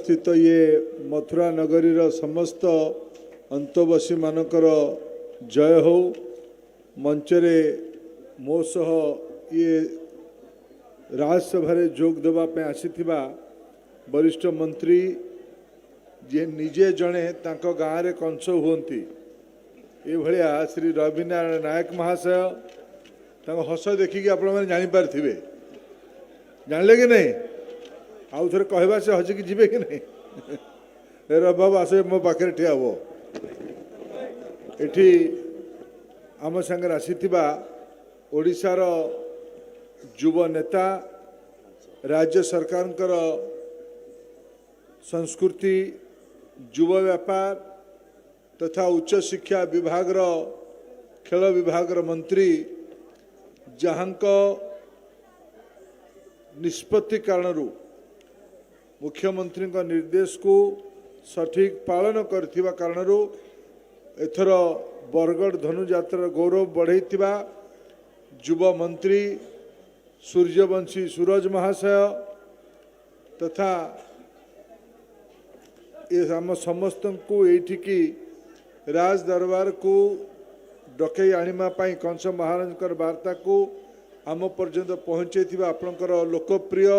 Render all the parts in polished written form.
स्थित ये मथुरा नगरी समस्त अंतवासी मानकर जय हो। मंचरे मो सह ये राज्यसभा जोग देवाई आसीथिबा वरिष्ठ मंत्री जे निजे जड़े तांको गाँव रे कंस हुंती ये भलिया श्री रविनारायण नायक महाशय तांको हस देखिकी आपण मैंने जानी पार्थिबे जानले कि नहीं आउ थे कहवा से हसिकी जीवे कि नहीं रबाब आसे मो पाखे ठिया हो एठी आम संगे आसीथिबा ओडिशार युवा नेता राज्य सरकार संस्कृति युव व्यापार तथा उच्च शिक्षा विभाग खेल विभाग मंत्री जहांक निष्पत्ति कारण मुख्यमंत्री निर्देश को सठिक पालन करथिबा कारण एथर बरगढ़ धनुजात्रा गौरव बढ़ेइथिबा युव मंत्री सूर्यवंशी सूरज महाशय तथा ये आम समस्त को एठिकी राज दरबार को डकई आनिमा पाई कंस महाराज वार्ता को आम पर्यंत पहुँचे आपणकर लोकप्रिय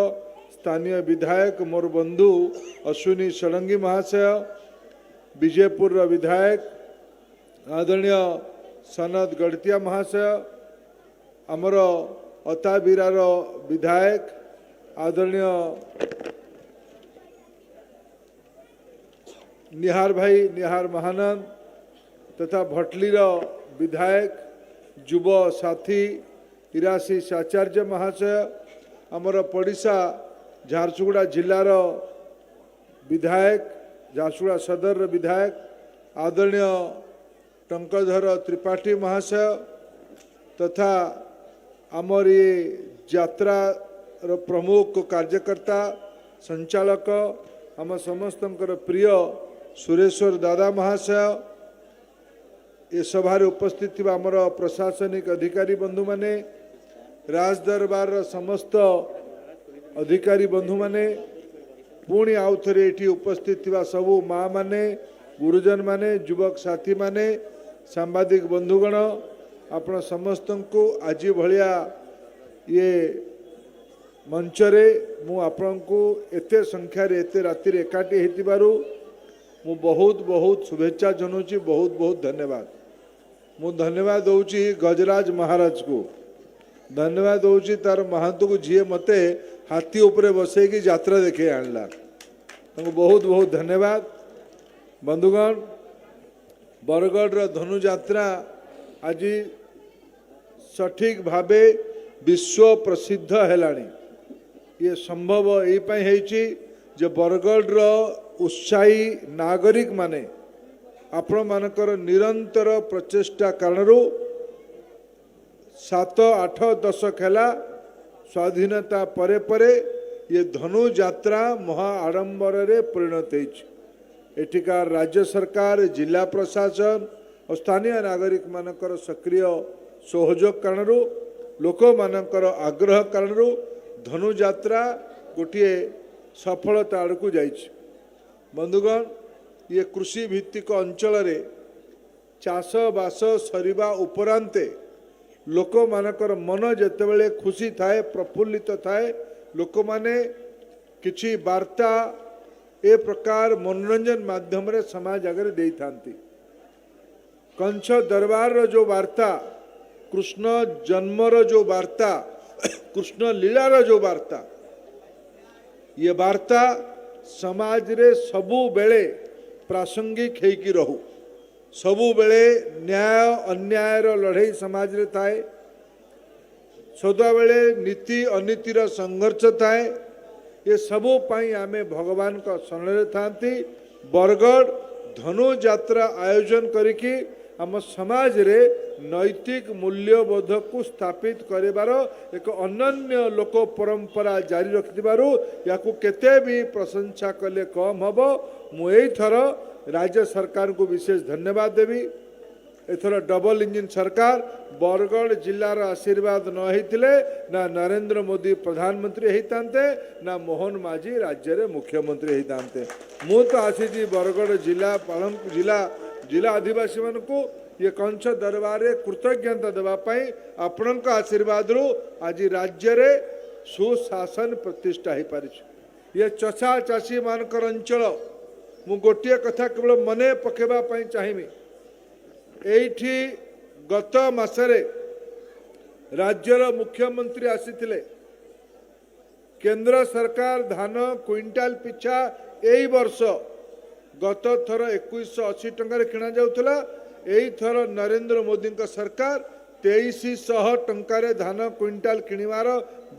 स्थानीय विधायक मोर बंधु अश्विनी षडंगी महाशय विजयपुर विधायक आदरणीय सनद गढ़तिया महाशय आमर अताबिरार विधायक आदरणीय निहार भाई निहार महानंद तथा भटलीर विधायक युव साथी इराशीष आचार्य महाशय आमर पड़िशा झारसुगुड़ा जिलार विधायक झारसुगुड़ा सदर विधायक आदरणीय टंकधर त्रिपाठी महाशय तथा आमर ये यात्रा प्रमुख कार्यकर्ता संचालक आम समस्त प्रिय सुरेश्वर दादा महाशय ये सभारे उपस्थित थी आमर प्रशासनिक अधिकारी बंधु माने राजदरबार समस्त अधिकारी बंधु माने पुणी आउ थे ये उपस्थित थी सबू माँ माने गुरुजन माने युवक साथी माने सांबादिक बंधुगण आपण समस्त को आज भलिया ये मंचरे मु आपण को एते संख्यार एते राति एकाठी होतिबारु मु बहुत बहुत शुभेच्छा जनाऊँगी बहुत बहुत धन्यवाद मु धन्यवाद दूची गजराज महाराज को धन्यवाद दूची तार महंत को जी मते हाथी उपरे बसई की यात्रा देखे आणला बहुत बहुत धन्यवाद बंधुगण बरगढ़ धनु यात्रा आज सठिक भावे विश्व प्रसिद्ध हेलानी ये संभव ये जे बरगढ़ उत्साही नागरिक माने आपण मानकर निरंतर प्रचेष्टा कारण 7, 8, 10 खेला स्वाधीनता परे परे ये धनु यात्रा महा आडंबर रे परिणत एठिकार राज्य सरकार जिला प्रशासन और स्थानीय नागरिक मानकर सक्रिय सहयोग कारण लोक मानकर आग्रह कारण धनु यात्रा गोटे सफलता आड़ को जाइए बंधुगण ये कृषि भित्तिक अंचल रे चाष बास सरिबा उपरांते लोक मानकर मन जेतेबेले खुशी थाए प्रफुल्लित थाए लोक माने किछि वार्ता ए प्रकार मनोरंजन माध्यम रे समाज आगे दे थांती कंस दरबार रो जो वार्ता कृष्ण जन्मर जो वार्ता कृष्ण लीलार जो वार्ता ये वार्ता समाज रे सबु बेले प्रासंगिक हेकी रहू सबु बेले न्याय अन्याय लड़ाई समाज रे थाए सदा बेले नीति अनीतिर संघर्ष थाए ये सबु पाई आमे भगवान का शरण थांती बरगढ़ धनु यात्रा आयोजन करिकी आम समाज रे नैतिक मूल्यबोध को स्थापित करिबार एक अनन्य लोक परंपरा जारी रखिबारु याकू केते भी प्रशंसा कले कम हबो मु एई थर राज्य सरकार को विशेष धन्यवाद देवी एथर डबल इंजिन सरकार बरगढ़ जिलार आशीर्वाद न होइतिले ना नरेंद्र मोदी प्रधानमंत्री होइतांते ना मोहन माझी राज्य रे मुख्यमंत्री होइतांते। मु तो आसीजी बरगढ़ जिला पालमपुर जिला आदिवासी मानकु ये कंच दरबार रे कृतज्ञता देवा पई आपणक आशीर्वाद रु आज राज्य रे सुशासन प्रतिष्ठा हो पारि। ये चषा चाषी मानकर अंचल मु गोटे कथा केवल मने पकेबा पई चाहिमी। एठी गत मासरे राज्यर मुख्यमंत्री आसीथिले। केंद्र सरकार धान क्विंटाल पिछा एई वर्ष गत थर 2180 टंका किणा जाउथला। एई थर नरेंद्र मोदी का सरकार 2300 टंका धान क्विंटाल किणवार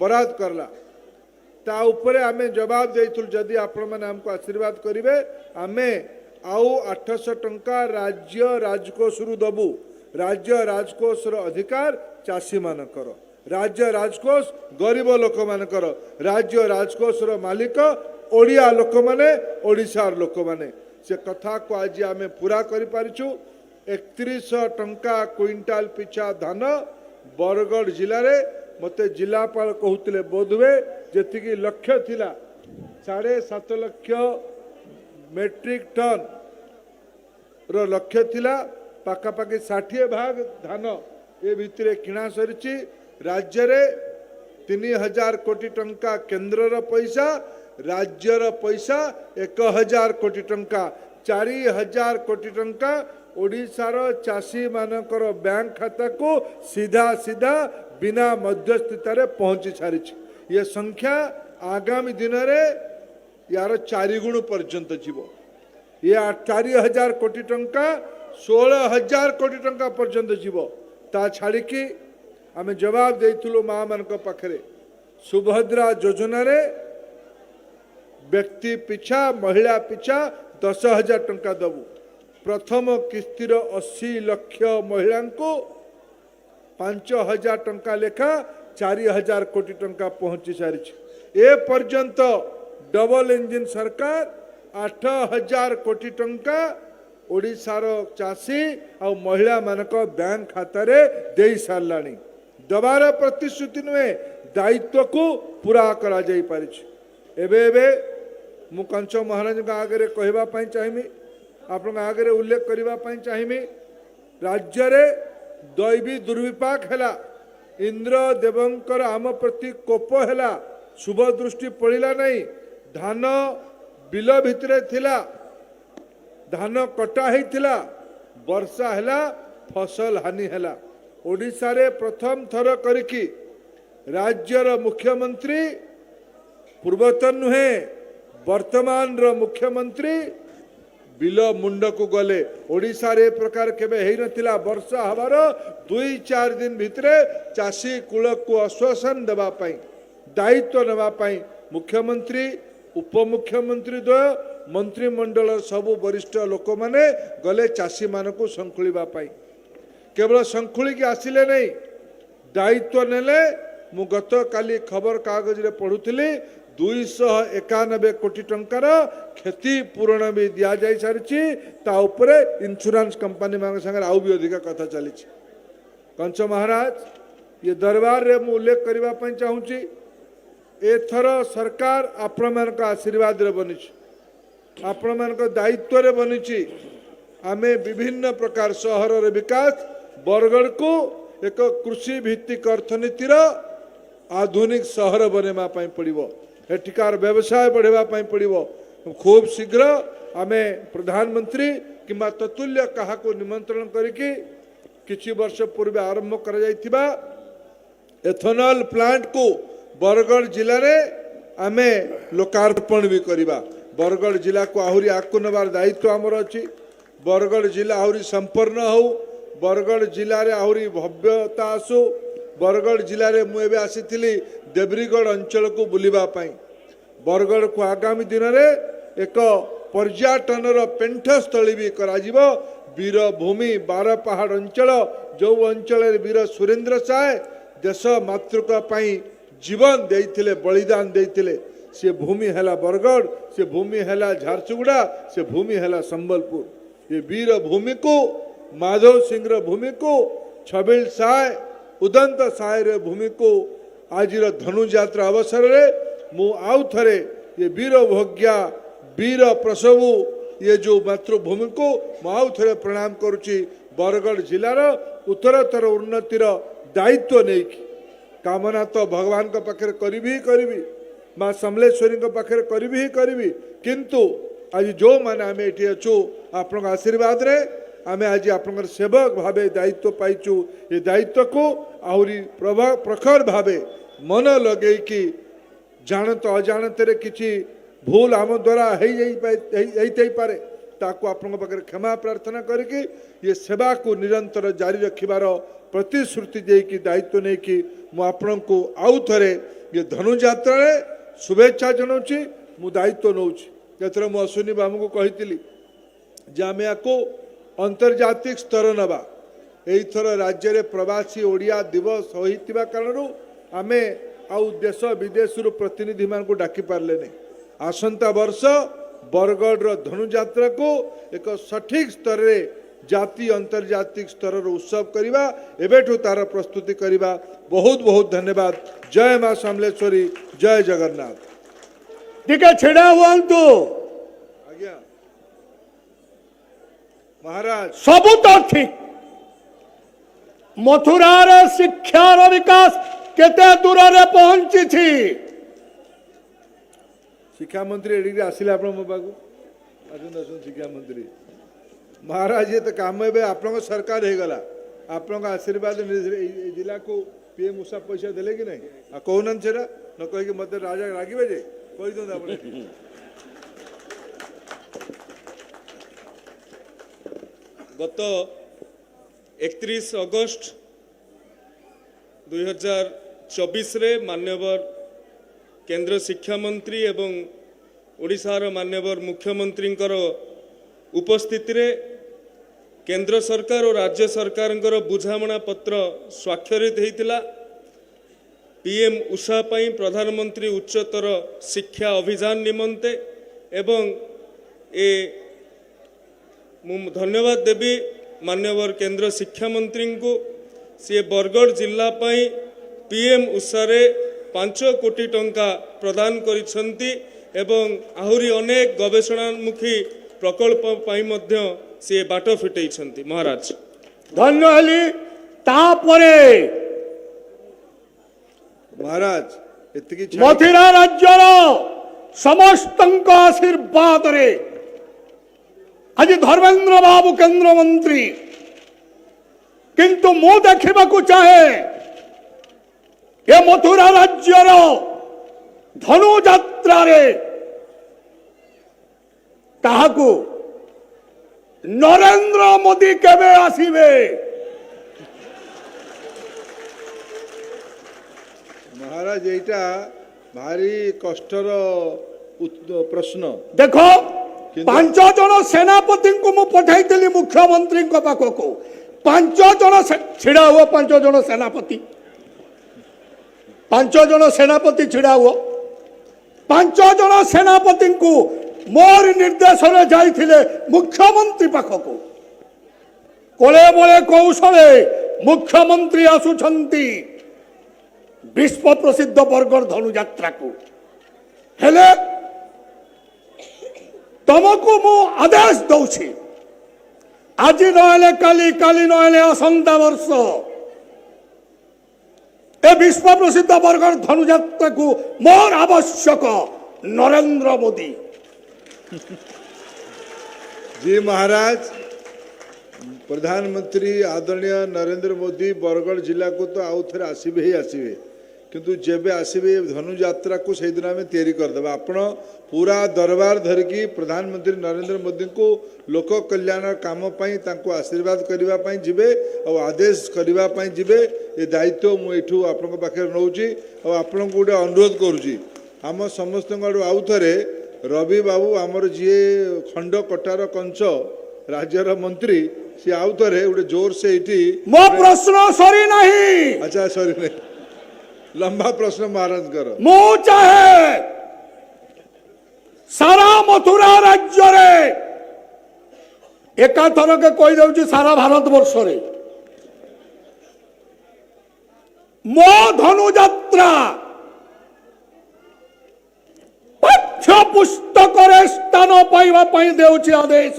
बराद करला। ता उपरे आमे जवाब देइथुल जदि आपण माने हमको आशीर्वाद करिवे आमे आउ 800 टंका राज्य राजकोष रु दबु। राज्य राजकोष रो अधिकार चाषी मानकर, राज्य राजकोष गरीब लोक मानकर, राज्य राजकोष रो मालिक ओडिया लोक माने ओडिशार लोक माने। से कथा को आज आमे पूरा करि पारिछु। 3100 टंका क्विंटाल पिछा धान बरगढ़ जिले रे मते जिलापाल कहूतिले बोधवे जेतिकी लक्ष्य थिला 7.5 लाख मेट्रिक टन रो लक्ष्य थिला। पाखापाखि 60 भाग धान ए भितरे किणा सरिछि। राज्य रे 3000 कोटी टंका केंद्र रो पैसा, राज्य रो पैसा 1000 कोटी टंका, 4000 कोटी टंका ओडिशार चाषी मानकर बैंक खाता को सीधा सीधा बिना मध्यस्थितारे पहुंची सारिछि। ये संख्या आगामी दिन रे यार 4 गुण पर्यंत जीवो। ये 4000 कोटी टंका 16000 कोटी टंका पर्यंत जीवो। ता छाड़ी कि आमे जवाब देइथुलो मां मानक पाखरे सुभद्रा योजना रे व्यक्ति पिछा महिला पिछा 10,000 टंका दबु। प्रथम किस्तिर 80 लाख महिला को 5,000 टंका लेखा 4,000 कोटी टंका पहुंची सारी। ए पर्यंत डबल इंजिन सरकार 8,000 कोटी टंका ओडिशार चाषी और महिला मानक बैंक खाता रे दे सारलानी। दबार प्रतिश्रुति नुहे दायित्व को पूरा करा जाई पारिछ। एबे एबे मु कंच महाराज का आगे कहबा पई चाहिमी, आपण आगे उल्लेख करबा पई चाहिमी। राज्य रे दैवी दुर्विपाक हैला, इंद्र देवंकर आम प्रति कोप हैला, शुभ दृष्टि पड़िला नहीं। धान बिल भितरे थिला, धान कटा हेतिला, वर्षा हैला, फसल हानि हैला। ओडिशा रे प्रथम थर करिकी राज्यर मुख्यमंत्री पूर्वतन नुहे वर्तमान रो मुख्यमंत्री बिल मुंड को गले। ओडिशा रे प्रकार केबे हेई नथिला। वर्षा हबार 2-4 दिन भितरे चाषी कूल को आश्वासन देवा पाई, दायित्व नेवा पाई मुख्यमंत्री उपमुख्यमंत्री द्वय मंत्रिमंडल सबु वरिष्ठ लोक माने गले चाषी मान को संखुलिबा पाई। केवल संखुली की आसिले नहीं, दायित्व नेले। मु गत काली खबर कागज रे पढुथिली 291 कोटी टंकार क्षति पूरण भी दिया जाय सारिछि। ता उपरे इंश्योरेंस कंपनी मान संगे आउ भी अधिक कथा चली। कंच महाराज ये दरबार रे मु उल्लेख करबा पई चाहूची। एथर सरकार आपण मान का आशीर्वाद रे बनिछि, आपण मान का दायित्व रे बनिछि। आमे विभिन्न प्रकार शहर रे विकास बरगढ़ को एक कृषि भित्तिक अर्थनीतिर आधुनिक शहर बनेमा पई पड़िबो। एटिकार व्यवसाय बढ़ेवा पई पड़िबो। खूब शीघ्र आमे प्रधानमंत्री किंबा ततुल्य कहा को निमंत्रण करिकि किछि वर्ष पूर्व आरंभ कर जाइथिबा एथेनॉल प्लांट को बरगढ़ जिले रे आमे लोकार्पण भी करिबा। बरगढ़ जिला को आहुरी आकु नबार दायित्व हमर अछि। बरगढ़ जिला आहुरी संपन्न हो, बरगढ़ जिले रे आहुरी भव्यता आसु। बरगढ़ जिले रे मु एबे आसीथिली देब्रीगढ़ अंचल को बुलिबा पाई। बरगढ़ को आगामी दिन रे एक पर्यटन पेंठस्थली भी कराजिबो। वीरभूमि 12 पहाड़ अंचल जो अंचल वीर सुरेंद्र साय देश मातृका पाई जीवन देइथिले, बलिदान देइथिले। से भूमि हैला बरगढ़, से भूमि हैला झारसुगुड़ा, से भूमि हैला संबलपुर। ये वीर भूमि को माधव सिंह भूमि को छबिल साय उदंत साय रे भूमि को आज धनु यात्रा अवसर रे मु आउ थरे ये वीर भोग्या वीर प्रसवु ये जो मातृभूमि को आउ थे प्रणाम करुच्ची बरगढ़ जिलार उत्तरोत्तर उन्नतिर दायित्व नहीं कामना तो भगवान का पाखे करी माँ समलेश्वरी पाखे करी किंतु आज जो मैंने आम ये अच्छु आपण आशीर्वाद रे आम आज आप सेवक भावे दायित्व पाइचु ये दायित्व को आहरी प्रखर भावे मन लगे कि जानत अजाणत किसी भूल आम द्वारा पारे ताकू आपण पाखे क्षमा प्रार्थना करके ये सेवा को निरंतर जारी रखिबार प्रतिश्रुति देकी दायित्व नहीं कि मुझे को आउ थे ये धनु यात्रा शुभेच्छा जनाऊँगी मु दायित्व नौर मु अश्विनी बाबू को कही आम या अंतर्जातिक स्तर नवा यहीथर राज्य में प्रवासी ओडिया दिवस होता कारण आम आउ देश विदेश प्रतिनिधि मान को डाकी पार्ले नहीं आसंता वर्ष बरगढ़ धनु यात्रा को एक सठिक स्तर रे जाति अंतर्जातिक स्तर उत्सव करवा एवं तार प्रस्तुति करवा बहुत बहुत धन्यवाद। जय मां समलेश्वरी जय जगन्नाथ। टिके छिड़ा हुआंतु आज्ञा महाराज सबू तो ठीक मथुरार शिक्षार विकास केते दूर रे पहुंची थी शिक्षा मंत्री एडिक आसिले आप मो पाक शिक्षा मंत्री महाराज ये तो काम ए आप सरकार हो गला आपण आशीर्वाद जिला को पीएम उषा पैसा देले कि नहीं कहना से न कह मत राजा रागे जे कही दिखाँ आप गत 31 अगस्ट 2024 रे मान्यवर केंद्र शिक्षा मंत्री एवं ओडिशार मान्यवर मुख्यमंत्री उपस्थिति रे केंद्र सरकार और राज्य सरकार बुझामणा पत्र स्वाक्षरित होता पीएम उषा पाई प्रधानमंत्री उच्चतर शिक्षा अभियान निमंते एवं ए धन्यवाद देवी मान्यवर केंद्र शिक्षा मंत्री को सी बरगढ़ जिला पाई पीएम उषा रे 5 कोटी टंका प्रदान करिसंती एवं आहुरी अनेक गवेषणामुखी प्रकल्प पाई मध्य से बाट फिटेइछंती महाराज धन्यवाद। तापरे महाराज एतिकी मथुरा राज्यर समस्त आशीर्वाद रे आज धर्मेंद्र बाबू केंद्र मंत्री किंतु मु देखा चाहे ये मथुरा राज्यर धनु यात्रा रे ताहाकु नरेंद्र मोदी केबे आसीबे महाराज एटा भारी कष्टर प्रश्न देखो 5 जन सेनापति को मु पठाई मुख्यमंत्री पाखक 5 जन छिड़ा हुआ 5 जन सेनापति 5 जन सेनापति छिड़ा हुआ 5 जन सेनापति को मोर निर्देश जाइथिले मुख्यमंत्री पाखक कोले बोले कौशले मुख्यमंत्री आसुछंती विश्व प्रसिद्ध बरगढ़ धनु यात्रा को हेले तुमको मु आदेश दौछि आज नहले काली काली नहले आसंता वर्ष ए विश्व प्रसिद्ध बरगढ़ धनु यात्रा को मोर आवश्यक नरेंद्र मोदी जी महाराज प्रधानमंत्री आदरणीय नरेंद्र मोदी बरगढ़ जिला को तो आउ थे आसबे ही आसबे किंतु जेबे आसबे धनु यात्रा को से दिन आम तैयारी करदे आपण पूरा दरबार धरिकी प्रधानमंत्री नरेंद्र मोदी को लोक कल्याण काम आशीर्वाद करने जीवे और आदेश करने जीवे ये दायित्व मुझू आपण पाखे नौची और आपण को गोटे अनुरोध करुँची आम समस्त आउ थे रवि बाबू आमर जी खंड कटार कंच राज्यर मंत्री सी आउ थे गोटे जोर से ये मो प्रश्न सरी नहीं अच्छा सरी नहीं लंबा प्रश्न महाराज कर मु चाहे सारा मथुरा राज्य रे ଏକାଥରକେ କହିଦେଉଛି ସାରା ଭାରତ ବର୍ଷରେ ମୋ ଧନୁଯାତ୍ରା ପାଠ୍ୟ ପୁସ୍ତକରେ ସ୍ଥାନ ପାଇବା ପାଇଁ ଦେଉଛି ଆଦେଶ।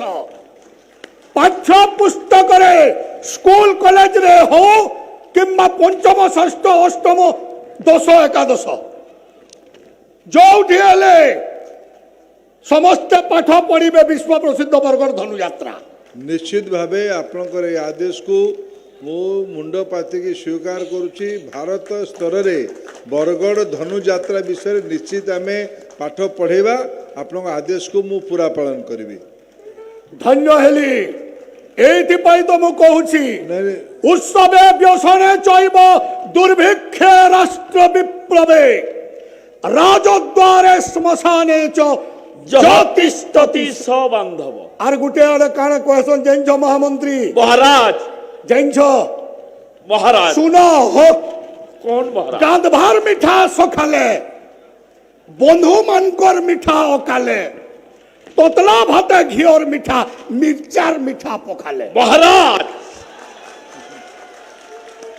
ପାଠ୍ୟ ପୁସ୍ତକରେ ସ୍କୁଲ କଲେଜରେ ହଉ କିମ୍ବା ପଞ୍ଚମ ଷଷ୍ଠ ଅଷ୍ଟମ ଦଶ ଏକାଦଶ ଯୋଉଠି ହେଲେ ସମସ୍ତେ ପାଠ ପଢିବେ ବିଶ୍ୱ ପ୍ରସିଦ୍ଧ ବରଗଡ଼ ଧନୁଯାତ୍ରା। निश्चित भावे आपणकर ये आदेश को मु मुंड पातिकी स्वीकार करुच्ची। भारत स्तर रे बरगड़ धनुयात्रा विषय निश्चित आम पाठ पढ़ेबा। आपण आदेश को मु पूरा पालन करी। धन्य हेली एइथिपाई तो मु कहूची नहीं उत्सवे व्यसने चैव दुर्भिक्षे राष्ट्र विप्लवे राजद्वारे श्मशाने च ज्योतिष्ठति सबांधव। आर गुटे आड़े काण कहसन जैन महामंत्री महाराज जैन महाराज सुनो हो कौन महाराज? गांधभार मिठा सखाले बंधु मानकर मिठा अकाले तोतला भाते घियोर मिठा मिर्चार मिठा पखाले। महाराज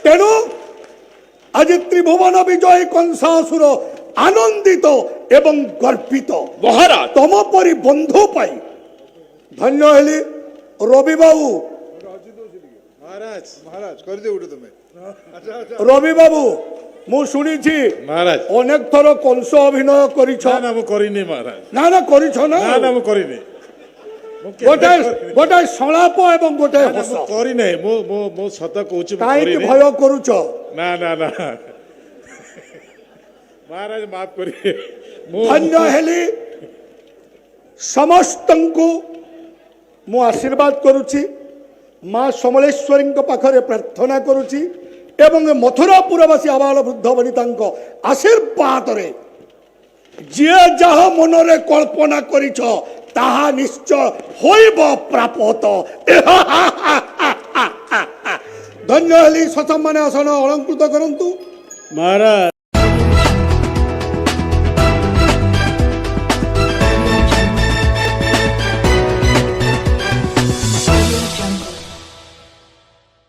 तेणु आज त्रिभुवन विजयी कंसासुर आनंदित एवं गर्वित महाराज तम परी बंधु पाई धन्य हेली। रवि बाबू महाराज महाराज कर दे उठे तुम्हें। अच्छा अच्छा रवि बाबू मु शुणी महाराज अनेक थर कंस अभिनय करिछ ना ना मु करिनी महाराज ना ना करिछ ना ना ना मु करिनी गोटे गोटे संलाप एवं गोटे हस मु करिने मु मु मु सत कहूची मु काहे करिनी भय करूछ ना ना ना महाराज माफ करिए मु धन्य हेली समस्तंकु मु आशीर्वाद करुछि मां समलेश्वरी पाखरे प्रार्थना करुछि एवं मथुरापुरवासी आबाल वृद्ध वनिता आशीर्वाद रे जे जहा मनरे कल्पना करिछ ताहा निश्चय होइब प्राप्त। धन्य हेली ससम्मान आसन अलंकृत करंतु। महाराज